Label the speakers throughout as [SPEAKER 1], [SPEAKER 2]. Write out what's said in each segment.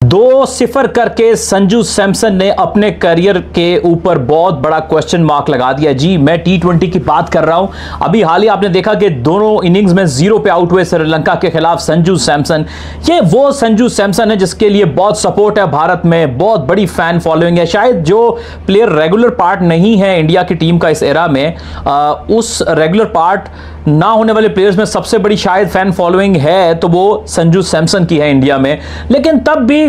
[SPEAKER 1] 2-0 करके संजू सैमसन ने अपने करियर के ऊपर बहुत बड़ा क्वेश्चन मार्क लगा दिया। जी मैं T20 की बात कर रहा हूं। अभी हाल ही आपने देखा कि दोनों इनिंग्स में 0 पे आउट हुए श्रीलंका के खिलाफ संजू सैमसन। ये वो संजू सैमसन है जिसके लिए बहुत सपोर्ट है भारत में, बहुत बड़ी फैन फॉलोइंग है। शायद जो प्लेयर रेगुलर पार्ट नहीं है इंडिया की टीम का इस एरा में, उस रेगुलर पार्ट ना होने वाले प्लेयर्स में सबसे बड़ी शायद फैन फॉलोइंग है तो वो संजू सैमसन की है इंडिया में। लेकिन तब भी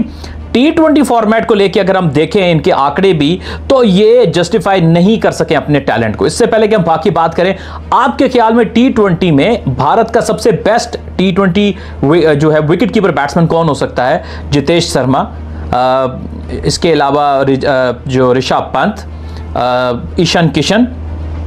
[SPEAKER 1] T20 फॉर्मेट को लेकर अगर हम देखें इनके आंकड़े भी, तो ये जस्टिफाई नहीं कर सके अपने टैलेंट को। इससे पहले कि हम बाकी बात करें, आपके ख्याल में T20 में भारत का सबसे बेस्ट T20 जो है विकेट कीपर बैट्समैन कौन हो सकता है? जितेश शर्मा, इसके अलावा जो ऋषभ पंत, ईशान किशन,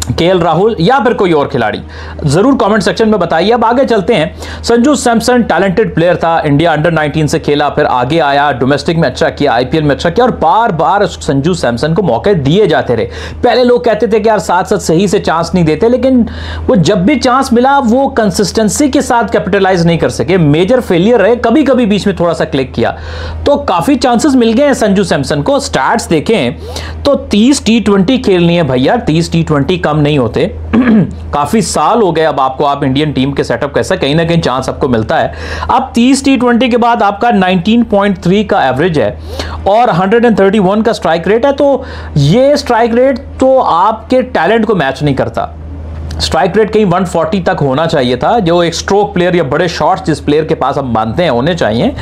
[SPEAKER 1] केएल राहुल या फिर कोई और खिलाड़ी? जरूर कमेंट सेक्शन में बताइए। अब आगे चलते हैं। संजू सैमसन टैलेंटेड प्लेयर था, इंडिया अंडर 19 से खेला, फिर आगे आया, डोमेस्टिक में अच्छा किया, आईपीएल में अच्छा किया और बार बार संजू सैमसन को मौके दिए जाते रहे। पहले लोग कहते थे कि यार साथ साथ सही से चांस नहीं देते, लेकिन वो जब भी चांस मिला वो कंसिस्टेंसी के साथ कैपिटलाइज नहीं कर सके, मेजर फेलियर रहे, कभी कभी बीच में थोड़ा सा क्लिक किया। तो काफी चांसेस मिल गए हैं संजू सैमसन को। स्टैट्स देखें तो 30 T20 खेलनी है भैया, 30 T20 कम नहीं होते। काफी साल हो गए अब आपको, आप इंडियन टीम के सेटअप कैसा, कहीं ना कहीं चांस आपको मिलता है। अब 30 T20 के बाद आपका 19.3 का एवरेज है और 131 का स्ट्राइक रेट है। तो ये स्ट्राइक रेट तो आपके टैलेंट को मैच नहीं करता। स्ट्राइक रेट कहीं 140 तक होना चाहिए था, जो एक स्ट्रोक प्लेयर या बड़े शॉट्स जिस प्लेयर के पास हम मानते हैं होने चाहिए।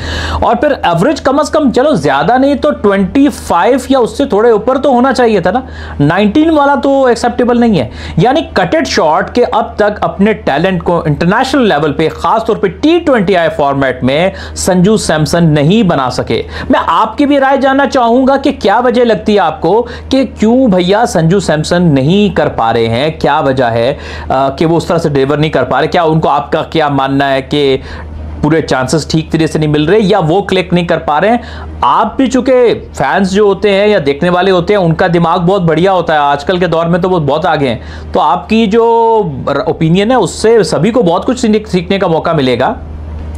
[SPEAKER 1] और फिर एवरेज कम से कम, चलो ज्यादा नहीं तो 25 या उससे थोड़े ऊपर तो होना चाहिए था ना। 19 वाला तो एक्सेप्टेबल नहीं है। यानी कटेड शॉट के अब तक अपने टैलेंट को इंटरनेशनल लेवल पे, खासतौर पे T20I फॉर्मेट में संजू सैमसन नहीं बना सके। मैं आपकी भी राय जानना चाहूंगा कि क्या वजह लगती है आपको कि क्यों भैया संजू सैमसन नहीं कर पा रहे हैं? क्या वजह है कि वो उस तरह से डिलीवर नहीं कर पा रहे? क्या उनको, आपका क्या मानना है कि पूरे चांसेस ठीक तरीके से नहीं मिल रहे या वो क्लिक नहीं कर पा रहे हैं? आप भी चूंकि फैंस जो होते हैं या देखने वाले होते हैं उनका दिमाग बहुत बढ़िया होता है, आजकल के दौर में तो वो बहुत आगे हैं, तो आपकी जो ओपिनियन है उससे सभी को बहुत कुछ सीखने का मौका मिलेगा।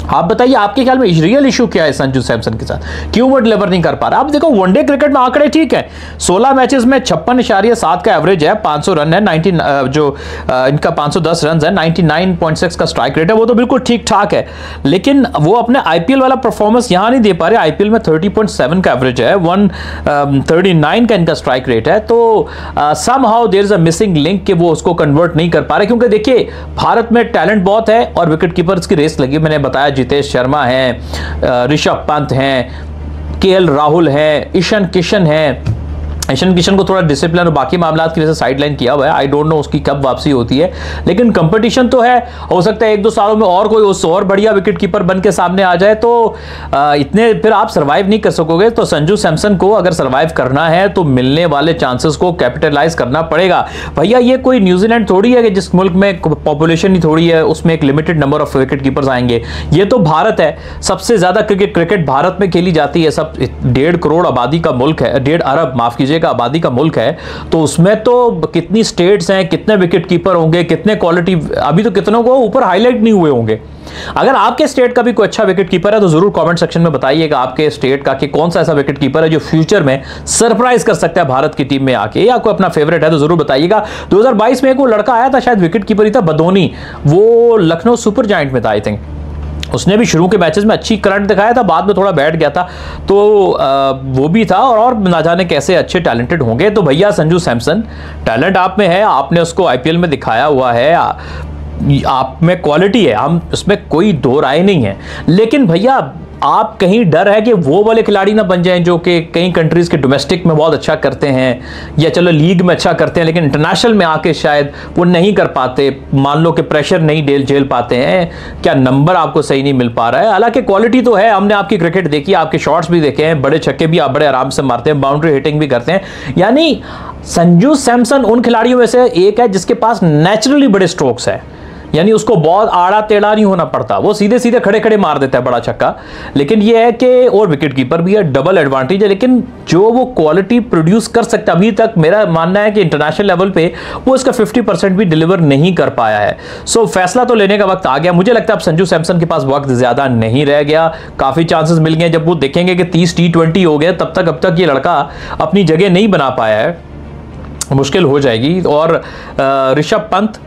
[SPEAKER 1] आप बताइए आपके ख्याल में रियल इशू क्या है संजू सैमसन के साथ, क्यों वो डिलीवर नहीं कर पा रहा? आप देखो वनडे क्रिकेट में आंकड़े ठीक है, 16 मैचेस में 56.7 का एवरेज है, 500 रन है, 19 जो इनका 510 रन है, 99.6 का स्ट्राइक रेट है, वो तो बिल्कुल ठीक ठाक है। लेकिन वो अपने आईपीएल वाला परफॉर्मेंस यहां नहीं दे पा रहे। आईपीएल में 30.7 का एवरेज है, 139 का इनका स्ट्राइक रेट है। तो somehow there is a missing link कि वो उसको कन्वर्ट नहीं कर पा रहे, क्योंकि देखिए भारत में टैलेंट बहुत है और विकेट कीपर्स की रेस लगी। मैंने बताया जितेश शर्मा हैं, ऋषभ पंत हैं, केएल राहुल हैं, ईशान किशन हैं। ईशान किशन को थोड़ा डिसिप्लिन और बाकी मामला की वजह से साइडलाइन किया हुआ है, आई डोंट नो उसकी कब वापसी होती है, लेकिन कंपटीशन तो है। हो सकता है 1-2 सालों में और कोई उस और बढ़िया विकेट कीपर बन के सामने आ जाए, तो इतने फिर आप सर्वाइव नहीं कर सकोगे। तो संजू सैमसन को अगर सर्वाइव करना है तो मिलने वाले चांसेस को कैपिटलाइज करना पड़ेगा। भैया ये कोई न्यूजीलैंड थोड़ी है कि जिस मुल्क में पॉपुलेशन ही थोड़ी है उसमें एक limited number of wicket keepers आएंगे। ये तो भारत है, सबसे ज्यादा क्रिकेट भारत में खेली जाती है, सब 1.5 करोड़ आबादी का मुल्क है, 1.5 अरब माफ कीजिएगा आबादी का मुल्क है। तो उसमें तो कितनी स्टेट्स हैं, कितने विकेट कीपर होंगे, कितने क्वालिटी, अभी तो कितनों को ऊपर हाईलाइट नहीं हुए होंगे। अगर आपके स्टेट का भी कोई अच्छा विकेट कीपर है तो जरूर कमेंट सेक्शन में बताइएगा आपके स्टेट का कि कौन सा ऐसा विकेट कीपर है जो फ्यूचर में सरप्राइज कर सकता है भारत की टीम में आके, या कोई अपना फेवरेट है तो जरूर बताइएगा। 2022 में एक वो लड़का आया था, शायद विकेट कीपर ही था, बदोनी, वो लखनऊ सुपर जायंट में था आई थिंक। उसने भी शुरू के मैचेस में अच्छी करंट दिखाया था, बाद में थोड़ा बैठ गया था, तो वो भी था। और ना जाने कैसे अच्छे टैलेंटेड होंगे। तो भैया संजू सैमसन, टैलेंट आप में है, आपने उसको आईपीएल में दिखाया हुआ है, आप में क्वालिटी है, हम उसमें कोई दो राय नहीं है। लेकिन भैया आप कहीं डर है कि वो वाले खिलाड़ी ना बन जाएं जो कि कई कंट्रीज के डोमेस्टिक में बहुत अच्छा करते हैं या चलो लीग में अच्छा करते हैं, लेकिन इंटरनेशनल में आके शायद वो नहीं कर पाते, मान लो कि प्रेशर नहीं झेल पाते हैं, क्या नंबर आपको सही नहीं मिल पा रहा है? हालांकि क्वालिटी तो है, हमने आपकी क्रिकेट देखी, आपके शॉट्स भी देखे हैं, बड़े छक्के भी आप बड़े आराम से मारते हैं, बाउंड्री हिटिंग भी करते हैं। यानी संजू सैमसन उन खिलाड़ियों में से एक है जिसके पास नेचुरली बड़े स्ट्रोक्स है, यानी उसको बहुत आड़ा टेढ़ा नहीं होना पड़ता, वो सीधे सीधे खड़े खड़े मार देता है बड़ा छक्का। लेकिन ये है कि और विकेट कीपर भी है, डबल एडवांटेज है। लेकिन जो वो क्वालिटी प्रोड्यूस कर सकता, अभी तक मेरा मानना है कि इंटरनेशनल लेवल पे वो इसका 50% भी डिलीवर नहीं कर पाया है। सो फैसला तो लेने का वक्त आ गया। मुझे लगता है अब संजू सैमसन के पास वक्त ज्यादा नहीं रह गया, काफी चांसेस मिल गए। जब वो देखेंगे कि 30 T20 हो गए, तब तक ये लड़का अपनी जगह नहीं बना पाया है, मुश्किल हो जाएगी। और ऋषभ पंत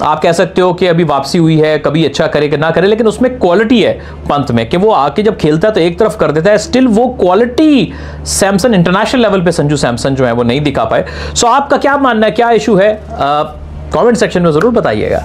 [SPEAKER 1] आप कह सकते हो कि अभी वापसी हुई है, कभी अच्छा करे कि ना करे, लेकिन उसमें क्वालिटी है पंत में कि वो आके जब खेलता है तो एक तरफ कर देता है। स्टिल वो क्वालिटी सैमसन इंटरनेशनल लेवल पे संजू सैमसन जो है वो नहीं दिखा पाए। सो आपका क्या मानना है, क्या इशू है? कमेंट सेक्शन में जरूर बताइएगा।